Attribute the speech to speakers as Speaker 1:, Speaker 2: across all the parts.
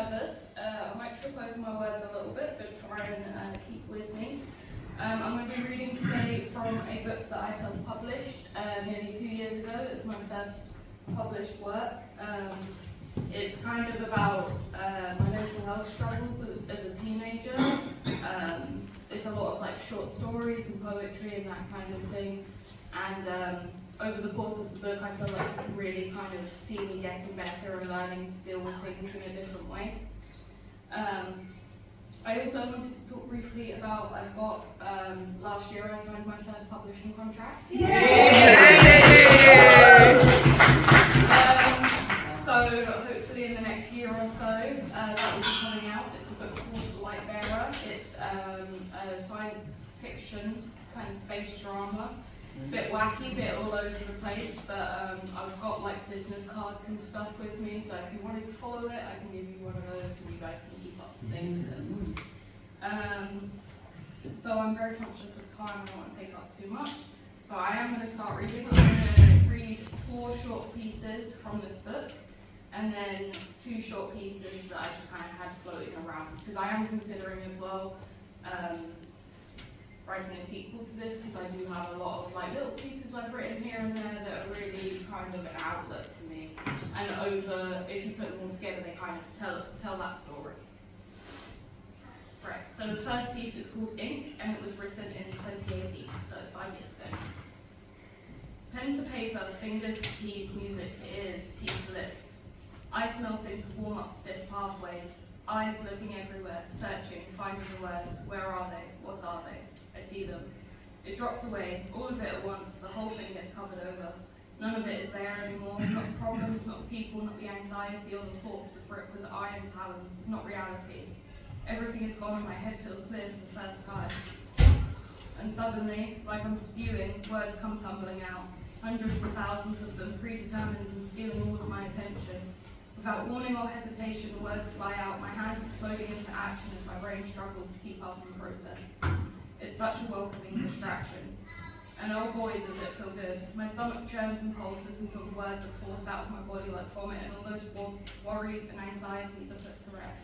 Speaker 1: nervous. I might trip over my words a little bit, but try and keep with me. I'm going to be reading today from a book that I self-published nearly 2 years ago. It was my first published work. It's kind of about my mental health struggles as a teenager. It's a lot of like short stories and poetry and that kind of thing. And over the course of the book, I feel like you can really kind of see me getting better and learning to deal with things in a different way. I also wanted to talk briefly about, I've got, last year I signed my first publishing contract. So hopefully in the next year or so, that will be coming out. It's a book called Lightbearer. It's a science fiction, it's kind of space drama. It's a bit wacky, a bit all over the place, but I've got like business cards and stuff with me, so if you wanted to follow it, I can give you one of those and you guys can keep up to date with it. So I'm very conscious of time, I don't want to take up too much. So I am going to start reading. I'm going to read 4 short pieces from this book, and then 2 short pieces that I just kind of had floating around, because I am considering as well writing a sequel to this, because I do have a lot of like little pieces I've written here and there that are really kind of an outlet for me. And if you put them all together, they kind of tell that story. Right, so the first piece is called Ink, and it was written in 2018, so 5 years ago. Pen to paper, fingers to keys, music to ears, teeth to lips. Ice melting to warm up stiff pathways. Eyes looking everywhere, searching, finding the words. Where are they? What are they? I see them. It drops away, all of it at once, the whole thing gets covered over. None of it is there anymore, not the problems, not the people, not the anxiety or the thoughts that grip with iron talons, not reality. Everything is gone and my head feels clear for the first time. And suddenly, like I'm spewing, words come tumbling out. Hundreds of thousands of them, predetermined and stealing all of my attention. Without warning or hesitation, the words fly out, my hands exploding into action as my brain struggles to keep up in the process. It's such a welcoming distraction. And oh boy, does it feel good. My stomach churns and pulses until the words are forced out of my body like vomit, and all those worries and anxieties are put to rest.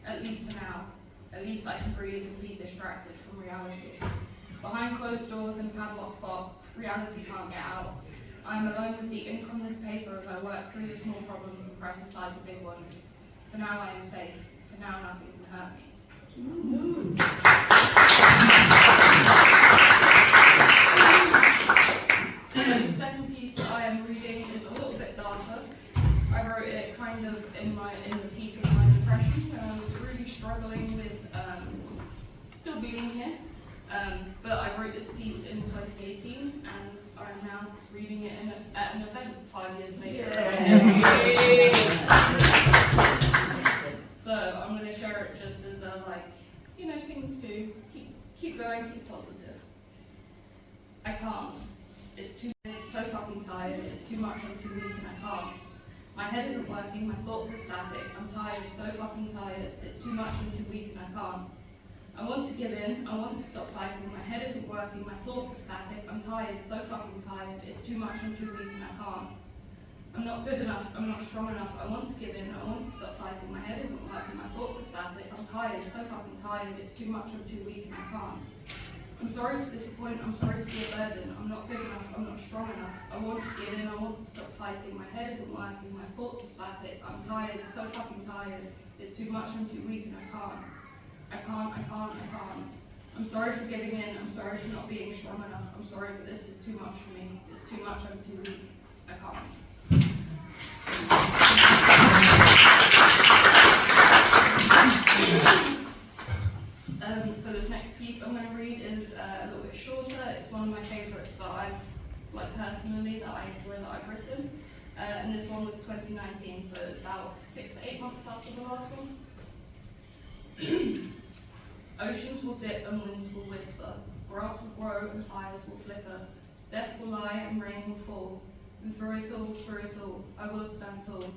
Speaker 1: At least for now. At least I can breathe and be distracted from reality. Behind closed doors and padlocked box, reality can't get out. I am alone with the ink on this paper as I work through the small problems and press aside the big ones. For now I am safe. For now nothing can hurt me. The second piece that I am reading is a little bit darker. I wrote it kind of in the peak of my depression, and I was really struggling with still being here. But I wrote this piece in 2018, and I'm now reading it at an event 5 years later. So I'm going to share it just as a things to keep going, keep positive. I can't. It's so fucking tired. It's too much. I'm too weak, and I can't. My head isn't working. My thoughts are static. I'm tired. So fucking tired. It's too much. I'm too weak, and I can't. I want to give in, I want to stop fighting, my head isn't working, my thoughts are static, I'm tired, so fucking tired, it's too much, I'm too weak and I can't. I'm not good enough, I'm not strong enough, I want to give in, I want to stop fighting, my head isn't working, my thoughts are static, I'm tired, so fucking tired, it's too much, I'm too weak and I can't. I'm sorry to disappoint, I'm sorry to be a burden, I'm not good enough, I'm not strong enough, I want to give in, I want to stop fighting, my head isn't working, my thoughts are static, I'm tired, so fucking tired, it's too much, I'm too weak and I can't. I can't. I'm sorry for giving in, I'm sorry for not being strong enough, I'm sorry but this is too much for me, it's too much, I'm too weak, I can't. So this next piece I'm going to read is a little bit shorter. It's one of my favourites that I've, personally, that I enjoy that I've written. And this one was 2019, so it was about 6 to 8 months after the last one. Oceans will dip and winds will whisper, grass will grow and fires will flicker, death will lie and rain will fall, and through it all, I will stand tall.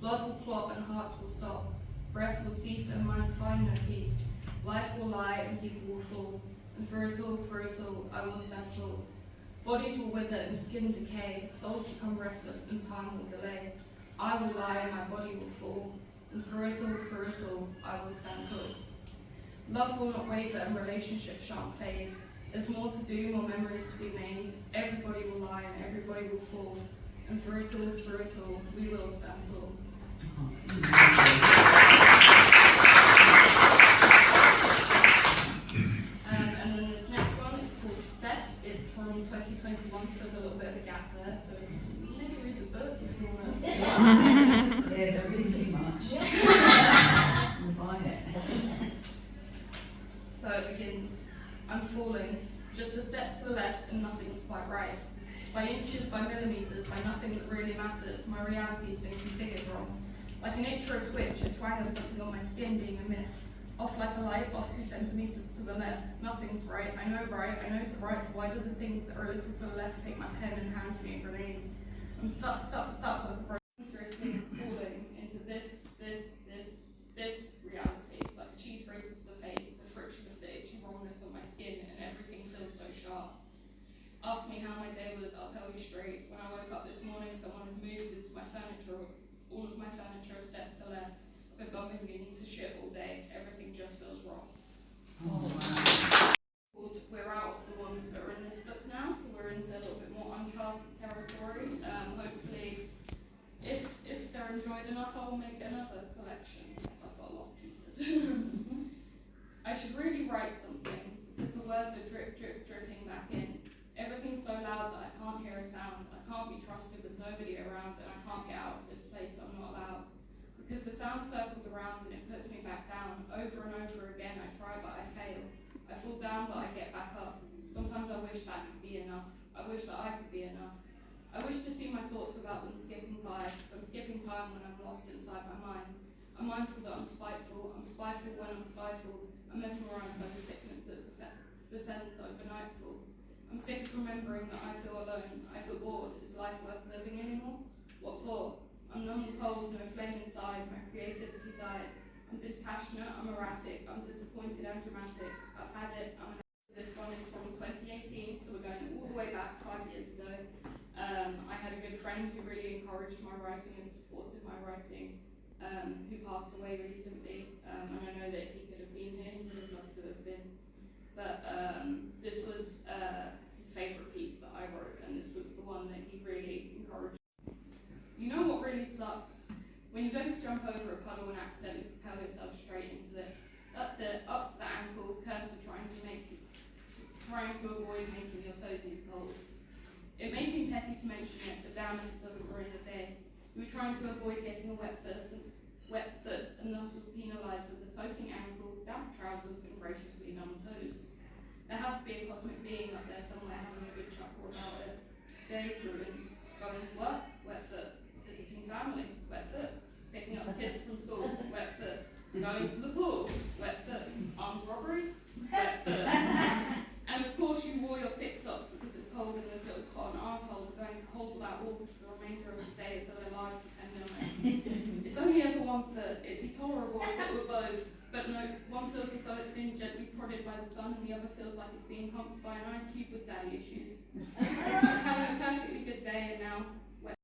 Speaker 1: Blood will clot and hearts will stop, breath will cease and minds find no peace, life will lie and people will fall, and through it all, I will stand tall. Bodies will wither and skin decay, souls become restless and time will delay. I will lie and my body will fall. And through it all, I will stand tall. Love will not waver and relationships shan't fade. There's more to do, more memories to be made. Everybody will lie and everybody will fall. And through it all, we will stand tall. And then this next one is called Step. It's from 2021, so there's a little bit of a gap there. So maybe read the book if you want to see it.
Speaker 2: Yeah, don't read too much. We'll buy it.
Speaker 1: So it begins. I'm falling, just a step to the left and nothing's quite right. By inches, by millimeters, by nothing that really matters, my reality's been configured wrong. Like an itch or a twitch, a twang of something on my skin being amiss. Off like a light, off 2 centimeters to the left. Nothing's right, I know to write, so why do the things that are a little to the left take my pen and hand to me a grenade? I'm stuck like a broken, drifting, falling into this reality, like a cheese grates to the face, the friction of the itchy wrongness on my skin, and everything feels so sharp. Ask me how my day was, I'll tell you straight. When I woke up this morning, someone had moved into my furniture, all of my furniture a step to the left. I've been bumping into shit all day, everything just feels wrong.
Speaker 2: Oh, wow.
Speaker 1: We're out of the ones that are in this book now, so we're into a little bit more uncharted territory. Hopefully, if they're enjoyed enough, I'll make another collection, because I've got a lot of pieces. I should really write something, because the words are dripping back in. Everything's so loud that I can't hear a sound. I can't be trusted with nobody around, and I can't get out of this place, I'm not allowed. Because the sound circles around and it puts me back down. Over and over again, I try but I fail. I fall down but I get back up. Sometimes I wish that could be enough. I wish that I could be enough. I wish to see my thoughts without them skipping by, because I'm skipping time when I'm lost inside my mind. I'm mindful that I'm spiteful when I'm stifled. I'm mesmerised by the sickness that descends over nightfall. I'm sick of remembering that I feel alone. I feel bored. Is life worth living anymore? What for? I'm numb and cold, no flame inside, my creativity died. I'm dispassionate, I'm erratic, I'm disappointed and dramatic. I've had it, This one is from 2018, so we're going all the way back 5 years ago. I had a good friend who really encouraged my writing and supported my writing, who passed away recently. And I know that if he could have been here, he would have loved to have been. But this was his favourite piece that I wrote, and this was the one that he really encouraged. You know what really sucks? When you go to jump over a puddle and accidentally propel yourself straight into it. That's it, up to the ankle, curse for trying to avoid making your toesies cold. It may seem petty to mention it, but damn if it doesn't ruin the day. You were trying to avoid getting a wet foot and thus was penalised with a soaking ankle, damp trousers and graciously numb toes. There has to be a cosmic being up there somewhere having a good chuckle about it. Day ruins. Going to work, wet foot. Visiting family, wet foot. Picking up the kids from school, wet foot. Going to the pool, wet foot. Armed robbery, wet foot. And of course you wore your thick socks because it's cold and those little cotton arseholes are going to hold that water for the remainder of the day as though their lives depend on it. It's only ever one foot. It'd be tolerable if it were both. But no, one feels as though it's being gently prodded by the sun and the other feels like it's being humped by an ice cube with daddy issues. It's having a perfectly good day and now